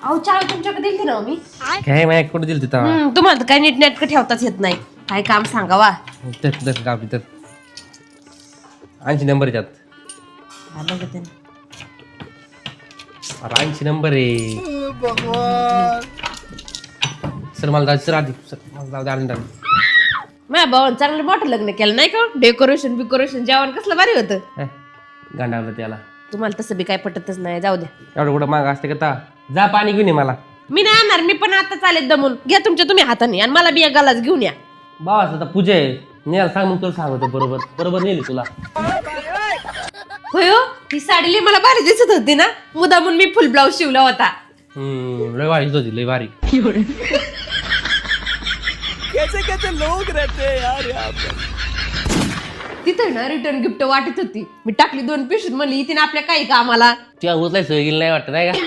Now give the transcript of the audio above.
अहो चावी तुमच्याकडे दिली ना मी काय माहिती कुठे दिली तिथं तुम्हाला तर काय नीट नेटकं ठेवताच येत नाही काय काम सांगावा तर गाव तर 80 नंबर याच्यात हा बघते ना. अरे 80 नंबर आहे सर मला जायचं सर आधी सर मला जाऊ दे अर्जंट आधी. माझ्या भावानं चांगलं मोठं लग्न केलं नाही का डेकोरेशन बिकोरेशन जेवण कसलं भारी होतं गांडावलं त्याला तुम्हाला तसं बी काय पटतच नाही जाऊ द्या एवढं कुठं माग असते का जा पाणी घेऊन ये मला मी नाही आणणार मी पण आता चालेल दमून घ्या तुमच्या तुम्ही हाताने आणि मला बी या गलाच घेऊन या बाबा आता पूजा आहे नेल सांग मग तुला सांगतो बरोबर बरोबर नेली तुला होय हो ही साडी लई मला भारी दिसत होती ना मुदामून मी फुल ब्लाऊज शिवला होता लय भारी होती लय भारी तिथं ना रिटर्न गिफ्ट वाटत होती मी टाकली 2 पिशवीत म्हणली इथे आपल्या काही कामाला तुला उचलाय सोय गेली नाही वाटत नाही का